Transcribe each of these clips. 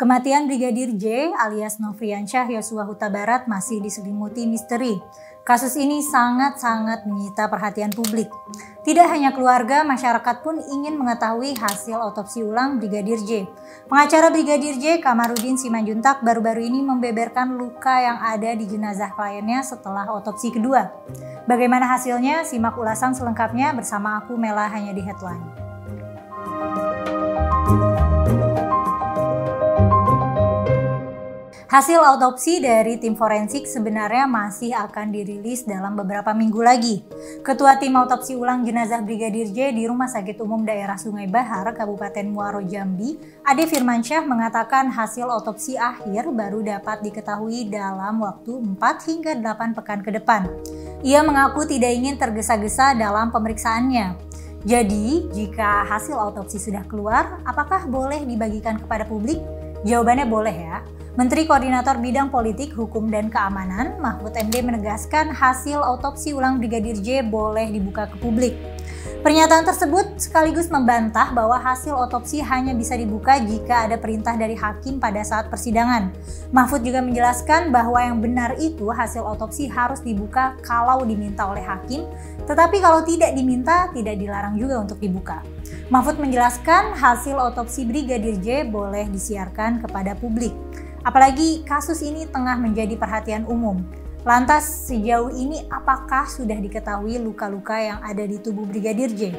Kematian Brigadir J alias Nofriansyah Yosua Huta Barat masih diselimuti misteri. Kasus ini sangat-sangat menyita perhatian publik. Tidak hanya keluarga, masyarakat pun ingin mengetahui hasil otopsi ulang Brigadir J. Pengacara Brigadir J, Kamarudin Simanjuntak, baru-baru ini membeberkan luka yang ada di jenazah kliennya setelah otopsi kedua. Bagaimana hasilnya? Simak ulasan selengkapnya bersama aku, Mela, hanya di Headline. Hasil autopsi dari tim forensik sebenarnya masih akan dirilis dalam beberapa minggu lagi. Ketua tim autopsi ulang jenazah Brigadir J di Rumah Sakit Umum Daerah Sungai Bahar, Kabupaten Muaro Jambi, Ade Firmansyah mengatakan hasil otopsi akhir baru dapat diketahui dalam waktu 4 hingga 8 pekan ke depan. Ia mengaku tidak ingin tergesa-gesa dalam pemeriksaannya. Jadi, jika hasil autopsi sudah keluar, apakah boleh dibagikan kepada publik? Jawabannya boleh ya. Menteri Koordinator Bidang Politik, Hukum, dan Keamanan, Mahfud MD menegaskan hasil autopsi ulang Brigadir J boleh dibuka ke publik. Pernyataan tersebut sekaligus membantah bahwa hasil otopsi hanya bisa dibuka jika ada perintah dari hakim pada saat persidangan. Mahfud juga menjelaskan bahwa yang benar itu hasil otopsi harus dibuka kalau diminta oleh hakim, tetapi kalau tidak diminta, tidak dilarang juga untuk dibuka. Mahfud menjelaskan hasil otopsi Brigadir J boleh disiarkan kepada publik. Apalagi kasus ini tengah menjadi perhatian umum. Lantas sejauh ini apakah sudah diketahui luka-luka yang ada di tubuh Brigadir J?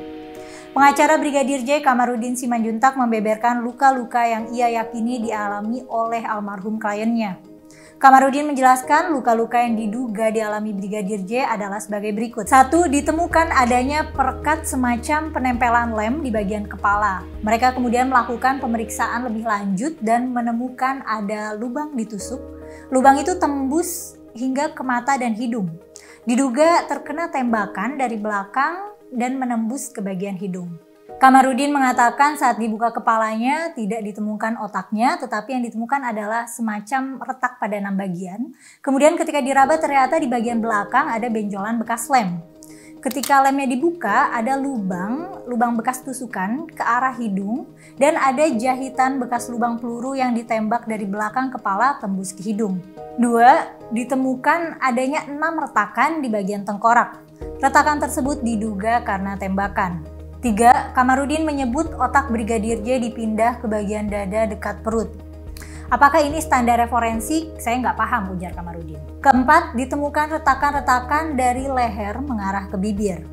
Pengacara Brigadir J, Kamarudin Simanjuntak, membeberkan luka-luka yang ia yakini dialami oleh almarhum kliennya. Kamarudin menjelaskan luka-luka yang diduga dialami Brigadir J adalah sebagai berikut. 1. Ditemukan adanya perekat semacam penempelan lem di bagian kepala. Mereka kemudian melakukan pemeriksaan lebih lanjut dan menemukan ada lubang di tusuk. Lubang itu tembus hingga ke mata dan hidung. Diduga terkena tembakan dari belakang dan menembus ke bagian hidung. Kamarudin mengatakan saat dibuka kepalanya tidak ditemukan otaknya, tetapi yang ditemukan adalah semacam retak pada 6 bagian. Kemudian ketika diraba ternyata di bagian belakang ada benjolan bekas lem. Ketika lemnya dibuka ada lubang bekas tusukan ke arah hidung dan ada jahitan bekas lubang peluru yang ditembak dari belakang kepala tembus ke hidung. 2. Ditemukan adanya 6 retakan di bagian tengkorak. Retakan tersebut diduga karena tembakan. 3. Kamarudin menyebut otak Brigadir J dipindah ke bagian dada dekat perut. Apakah ini standar forensik? Saya nggak paham, ujar Kamarudin. 4. Ditemukan retakan-retakan dari leher mengarah ke bibir.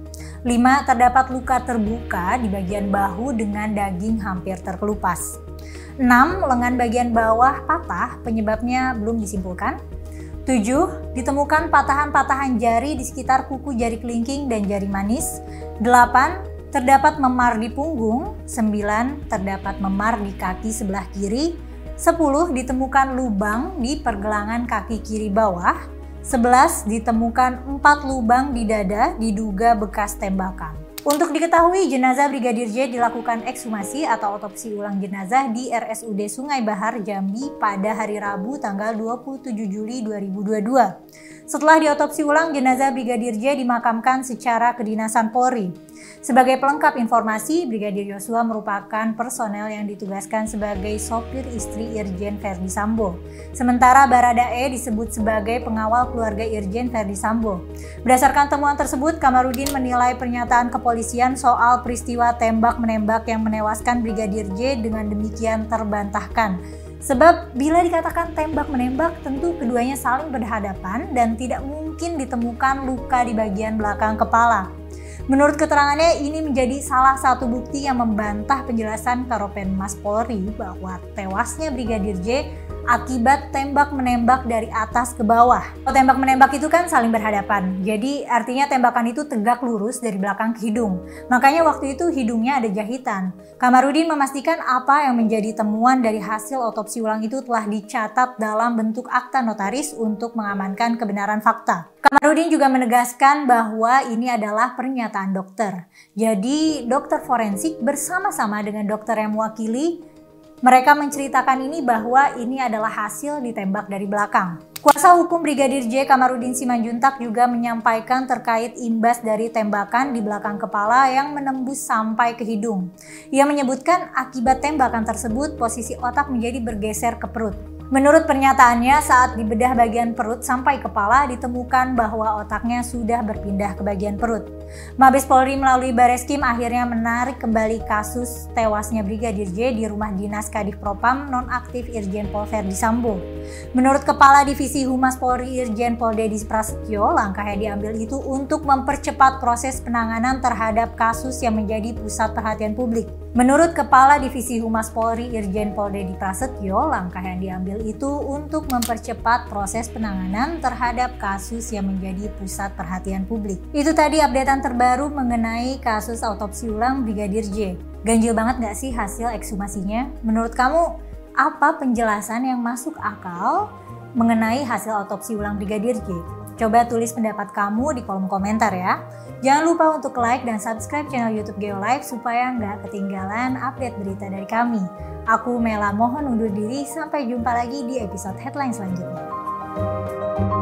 5. Terdapat luka terbuka di bagian bahu dengan daging hampir terkelupas. 6. Lengan bagian bawah patah, penyebabnya belum disimpulkan. 7. Ditemukan patahan-patahan jari di sekitar kuku jari kelingking dan jari manis. 8. Terdapat memar di punggung. 9. Terdapat memar di kaki sebelah kiri. 10. Ditemukan lubang di pergelangan kaki kiri bawah. 11. Ditemukan 4 lubang di dada diduga bekas tembakan. Untuk diketahui, jenazah Brigadir J dilakukan ekshumasi atau otopsi ulang jenazah di RSUD Sungai Bahar, Jambi pada hari Rabu tanggal 27 Juli 2022. Setelah diotopsi ulang, jenazah Brigadir J dimakamkan secara kedinasan Polri. Sebagai pelengkap informasi, Brigadir Yosua merupakan personel yang ditugaskan sebagai sopir istri Irjen Verdi Sambo. Sementara Baradae disebut sebagai pengawal keluarga Irjen Verdi Sambo. Berdasarkan temuan tersebut, Kamarudin menilai pernyataan kepolisian soal peristiwa tembak-menembak yang menewaskan Brigadir J dengan demikian terbantahkan. Sebab bila dikatakan tembak-menembak, tentu keduanya saling berhadapan dan tidak mungkin ditemukan luka di bagian belakang kepala. Menurut keterangannya, ini menjadi salah satu bukti yang membantah penjelasan Karopenmas Polri bahwa tewasnya Brigadir J akibat tembak-menembak dari atas ke bawah. Kalau tembak-menembak itu kan saling berhadapan, jadi artinya tembakan itu tegak lurus dari belakang ke hidung. Makanya waktu itu hidungnya ada jahitan. Kamarudin memastikan apa yang menjadi temuan dari hasil otopsi ulang itu telah dicatat dalam bentuk akta notaris untuk mengamankan kebenaran fakta. Kamarudin juga menegaskan bahwa ini adalah pernyataan dokter. Jadi dokter forensik bersama-sama dengan dokter yang mewakili Mereka menceritakan ini bahwa ini adalah hasil ditembak dari belakang. Kuasa hukum Brigadir J Kamarudin Simanjuntak juga menyampaikan terkait imbas dari tembakan di belakang kepala yang menembus sampai ke hidung. Ia menyebutkan akibat tembakan tersebut posisi otak menjadi bergeser ke perut. Menurut pernyataannya, saat dibedah bagian perut sampai kepala ditemukan bahwa otaknya sudah berpindah ke bagian perut. Mabes Polri melalui Bareskrim akhirnya menarik kembali kasus tewasnya Brigadir J di rumah dinas Kadif Propam nonaktif Irjen Pol Verdi Sambo. Menurut Kepala Divisi Humas Polri Irjen Pol Dedi Prasetyo, langkah yang diambil itu untuk mempercepat proses penanganan terhadap kasus yang menjadi pusat perhatian publik. Menurut Kepala Divisi Humas Polri Irjen Pol Dedi Prasetyo, langkah yang diambil itu untuk mempercepat proses penanganan terhadap kasus yang menjadi pusat perhatian publik. Itu tadi updatean terbaru mengenai kasus autopsi ulang Brigadir J. Ganjil banget gak sih hasil ekshumasinya? Menurut kamu, apa penjelasan yang masuk akal mengenai hasil autopsi ulang Brigadir J? Coba tulis pendapat kamu di kolom komentar ya. Jangan lupa untuk like dan subscribe channel YouTube Geolive supaya nggak ketinggalan update berita dari kami. Aku Mela mohon undur diri, sampai jumpa lagi di episode headline selanjutnya.